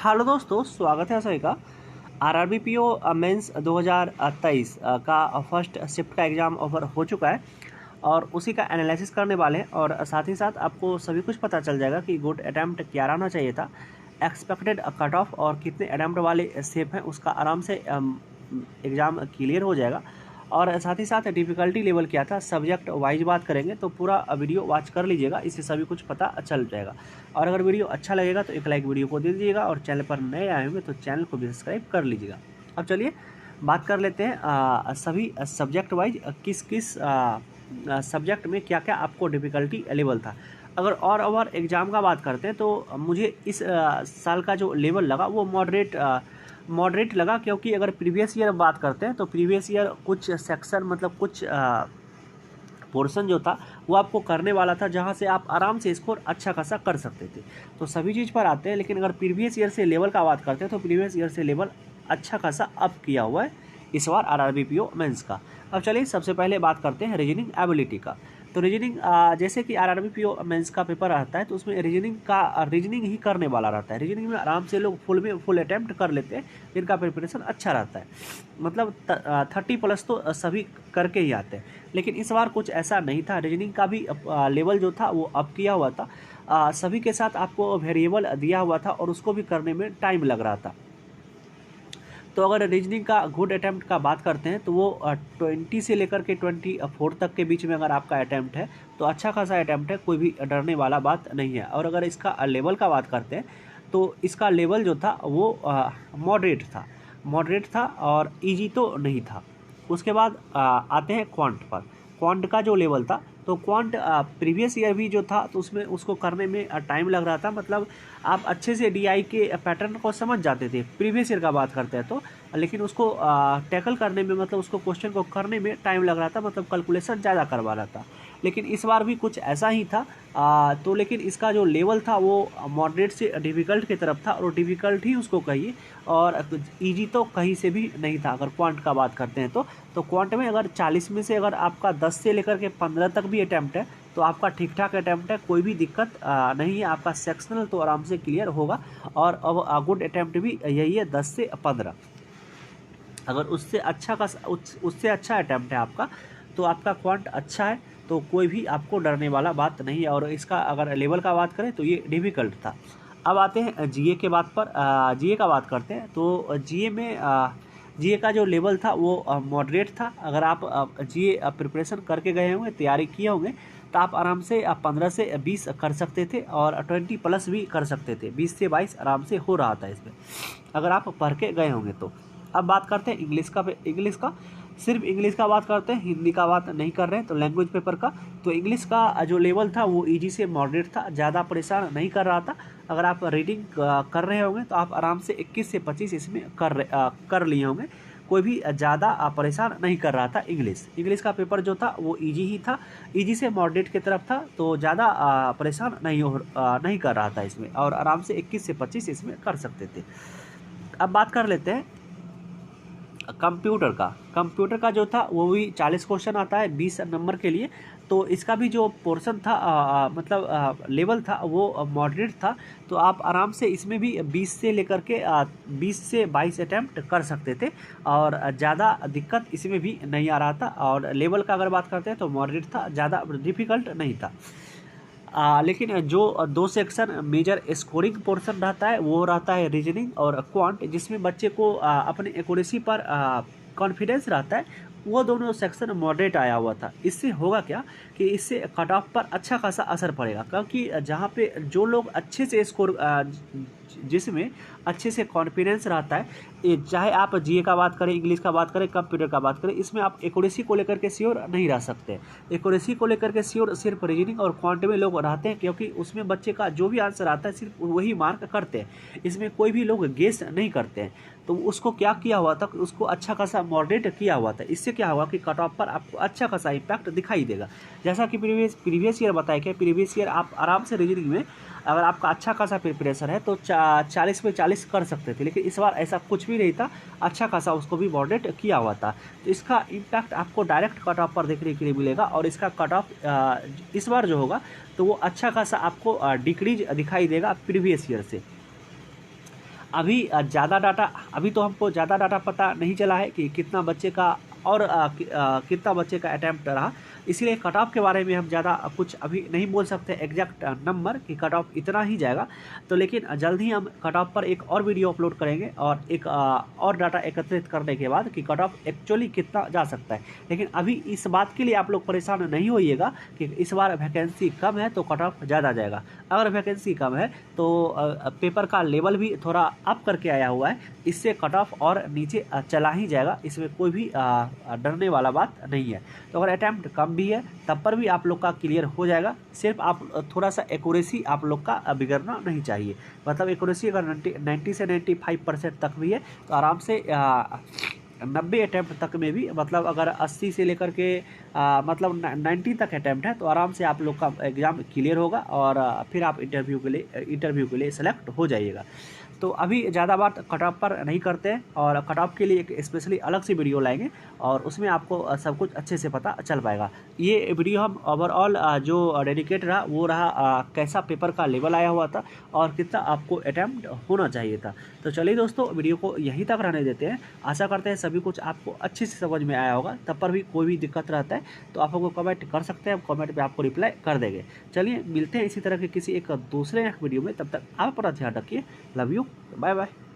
Hello दोस्तों, स्वागत है सभी का। आरआरबी पीओ मेंस 2023 का फर्स्ट शिफ्ट का एग्ज़ाम ओवर हो चुका है और उसी का एनालिसिस करने वाले हैं। और साथ ही साथ आपको सभी कुछ पता चल जाएगा कि गुड अटैम्प्ट क्या रहना चाहिए था, एक्सपेक्टेड कट ऑफ और कितने अटैम्प्ट वाले सेफ हैं, उसका आराम से एग्ज़ाम क्लियर हो जाएगा। और साथ ही साथ डिफ़िकल्टी लेवल क्या था, सब्जेक्ट वाइज बात करेंगे, तो पूरा वीडियो वॉच कर लीजिएगा, इससे सभी कुछ पता चल जाएगा। और अगर वीडियो अच्छा लगेगा तो एक लाइक वीडियो को दे दीजिएगा और चैनल पर नए आए होंगे तो चैनल को भी सब्सक्राइब कर लीजिएगा। अब चलिए बात कर लेते हैं सभी सब्जेक्ट वाइज किस किस सब्जेक्ट में क्या क्या आपको डिफ़िकल्टी लेवल था। अगर और ओवर एग्ज़ाम का बात करते हैं तो मुझे इस साल का जो लेवल लगा वो मॉडरेट लगा, क्योंकि अगर प्रीवियस ईयर बात करते हैं तो प्रीवियस ईयर कुछ सेक्शन मतलब कुछ पोर्शन जो था वो आपको करने वाला था, जहां से आप आराम से स्कोर अच्छा खासा कर सकते थे। तो सभी चीज़ पर आते हैं, लेकिन अगर प्रीवियस ईयर से लेवल का बात करते हैं तो प्रीवियस ईयर से लेवल अच्छा खासा अप किया हुआ है इस बार आरआरबी पीओ मेंस का। अब चलिए सबसे पहले बात करते हैं रीजनिंग एबिलिटी का। तो रीजनिंग जैसे कि आरआरबी पीओ मेंस का पेपर आता है तो उसमें रीजनिंग ही करने वाला रहता है। रीजनिंग में आराम से लोग फुल अटैम्प्ट कर लेते हैं, जिनका प्रिपरेशन अच्छा रहता है। मतलब 30+ तो सभी करके ही आते हैं। लेकिन इस बार कुछ ऐसा नहीं था, रीजनिंग का भी लेवल जो था वो अप किया हुआ था। सभी के साथ आपको वेरिएबल दिया हुआ था और उसको भी करने में टाइम लग रहा था। तो अगर रीजनिंग का गुड अटैम्प्ट का बात करते हैं तो वो 20 से लेकर के 24 तक के बीच में अगर आपका अटैम्प्ट है तो अच्छा खासा अटैम्प्ट है, कोई भी डरने वाला बात नहीं है। और अगर इसका लेवल का बात करते हैं तो इसका लेवल जो था वो मॉडरेट था और इजी तो नहीं था। उसके बाद आते हैं क्वांट पर। क्वांट का जो लेवल था तो क्वांट प्रीवियस ईयर भी जो था तो उसमें उसको करने में टाइम लग रहा था। मतलब आप अच्छे से डीआई के पैटर्न को समझ जाते थे प्रीवियस ईयर का बात करते हैं तो, लेकिन उसको टैकल करने में मतलब उसको क्वेश्चन को करने में टाइम लग रहा था, मतलब कैलकुलेशन ज़्यादा करवा रहा था। लेकिन इस बार भी कुछ ऐसा ही था। तो लेकिन इसका जो लेवल था वो मॉडरेट से डिफ़िकल्ट की तरफ था, और डिफ़िकल्ट ही उसको कहिए, और इजी तो कहीं से भी नहीं था अगर क्वांट का बात करते हैं तो क्वांट में अगर 40 में से अगर आपका 10 से लेकर के 15 तक भी अटैम्प्ट है तो आपका ठीक ठाक अटैम्प्ट है, कोई भी दिक्कत नहीं है। आपका सेक्शनल तो आराम से क्लियर होगा। और अब गुड अटैम्प्ट भी यही है 10 से 15। अगर उससे अच्छा अटैम्प्ट है आपका तो आपका क्वांट अच्छा है, तो कोई भी आपको डरने वाला बात नहीं है। और इसका अगर लेवल का बात करें तो ये डिफ़िकल्ट था। अब आते हैं जीए के बात पर। जीए का बात करते हैं तो जीए का जो लेवल था वो मॉडरेट था। अगर आप जीए प्रिपरेशन करके गए होंगे, तैयारी किए होंगे, तो आप आराम से 15 से 20 कर सकते थे और 20+ भी कर सकते थे। 20 से 22 आराम से हो रहा था इसमें, अगर आप पढ़ के गए होंगे तो। अब बात करते हैं इंग्लिश का। सिर्फ इंग्लिश का बात करते हैं, हिंदी का बात नहीं कर रहे हैं। तो लैंग्वेज पेपर का तो इंग्लिश का जो लेवल था वो इजी से मॉडरेट था, ज़्यादा परेशान नहीं कर रहा था। अगर आप रीडिंग कर रहे होंगे तो आप आराम से 21 से 25 इसमें कर लिए होंगे, कोई भी ज़्यादा परेशान नहीं कर रहा था। इंग्लिश का पेपर जो था वो इजी ही था, इजी से मॉडरेट की तरफ था, तो ज़्यादा परेशान नहीं कर रहा था इसमें, और आराम से 21 से 25 इसमें कर सकते थे। अब बात कर लेते हैं कंप्यूटर का जो था वो भी 40 क्वेश्चन आता है 20 नंबर के लिए। तो इसका भी जो पोर्शन था मतलब लेवल था वो मॉडरेट था। तो आप आराम से इसमें भी 20 से लेकर के 20 से 22 अटैम्प्ट कर सकते थे, और ज़्यादा दिक्कत इसमें भी नहीं आ रहा था। और लेवल का अगर बात करते हैं तो मॉडरेट था, ज़्यादा डिफ़िकल्ट नहीं था। लेकिन जो दो सेक्शन मेजर स्कोरिंग पोर्शन रहता है वो रहता है रीजनिंग और क्वांट, जिसमें बच्चे को अपने एक्यूरेसी पर कॉन्फिडेंस रहता है। वो दोनों सेक्शन मॉडरेट आया हुआ था। इससे होगा क्या कि इससे कट ऑफ पर अच्छा खासा असर पड़ेगा, क्योंकि जहाँ पे जो लोग अच्छे से स्कोर जिसमें अच्छे से कॉन्फिडेंस रहता है, चाहे आप जीए का बात करें, इंग्लिश का बात करें, कंप्यूटर का बात करें, इसमें आप एक्यूरेसी को लेकर के श्योर नहीं रह सकते। एक्यूरेसी को लेकर के श्योर सिर्फ रीजनिंग और क्वांट में लोग रहते हैं, क्योंकि उसमें बच्चे का जो भी आंसर आता है सिर्फ वही मार्क करते हैं, इसमें कोई भी लोग गेस नहीं करते हैं। तो उसको क्या किया हुआ था, उसको अच्छा खासा मॉडरेट किया हुआ था। इससे क्या होगा कि कट ऑफ पर आपको अच्छा खासा इम्पैक्ट दिखाई देगा। जैसा कि प्रीवियस ईयर बताया गया, प्रीवियस ईयर आप आराम से रीजनिंग में अगर आपका अच्छा खासा प्रिपरेशन है तो 40 में 40 कर सकते थे, लेकिन इस बार ऐसा कुछ भी नहीं था, अच्छा खासा उसको भी मॉडरेट किया हुआ था। तो इसका इम्पैक्ट आपको डायरेक्ट कट ऑफ पर देखने के लिए मिलेगा, और इसका कट ऑफ इस बार जो होगा तो वो अच्छा खासा आपको डिक्रीज दिखाई देगा प्रीवियस ईयर से। अभी ज़्यादा डाटा, अभी तो हमको ज़्यादा डाटा पता नहीं चला है कि कितना बच्चे का और कितना बच्चे का अटैम्प्ट रहा, इसीलिए कट ऑफ के बारे में हम ज़्यादा कुछ अभी नहीं बोल सकते एग्जैक्ट नंबर कि कट ऑफ इतना ही जाएगा। तो लेकिन जल्द ही हम कट ऑफ पर एक और वीडियो अपलोड करेंगे और एक और डाटा एकत्रित करने के बाद कि कट ऑफ एक्चुअली कितना जा सकता है। लेकिन अभी इस बात के लिए आप लोग परेशान नहीं होइएगा कि इस बार वैकेंसी कम है तो कट ऑफ ज़्यादा जाएगा। अगर वैकेंसी कम है तो पेपर का लेवल भी थोड़ा अप करके आया हुआ है, इससे कट ऑफ और नीचे चला ही जाएगा, इसमें कोई भी डरने वाला बात नहीं है। तो अगर अटैम्प्ट कम भी है तब पर भी आप लोग का क्लियर हो जाएगा, सिर्फ आप थोड़ा सा एक्यूरेसी आप लोग का बिगड़ना नहीं चाहिए। मतलब एक्यूरेसी अगर 90 से 95% तक भी है तो आराम से 90 अटैम्प्ट तक में भी, मतलब अगर 80 से लेकर के मतलब 90 तक अटैम्प्ट है तो आराम से आप लोग का एग्ज़ाम क्लियर होगा और फिर आप इंटरव्यू के लिए सेलेक्ट हो जाइएगा। तो अभी ज़्यादा बात कट ऑफ पर नहीं करते हैं और कट ऑफ के लिए एक स्पेशली अलग से वीडियो लाएंगे और उसमें आपको सब कुछ अच्छे से पता चल पाएगा। ये वीडियो हम ओवरऑल जो डेडिकेट रहा वो रहा कैसा पेपर का लेवल आया हुआ था और कितना आपको अटैम्प्ट होना चाहिए था। तो चलिए दोस्तों, वीडियो को यहीं तक रहने देते हैं। आशा करते हैं सभी कुछ आपको अच्छे से समझ में आया होगा। तब पर भी कोई भी दिक्कत रहता है तो आप लोग कमेंट कर सकते हैं, कमेंट पे आपको रिप्लाई कर देंगे। चलिए मिलते हैं इसी तरह के किसी एक दूसरे वीडियो में, तब तक आप अपना ध्यान रखिए। Love you, bye bye.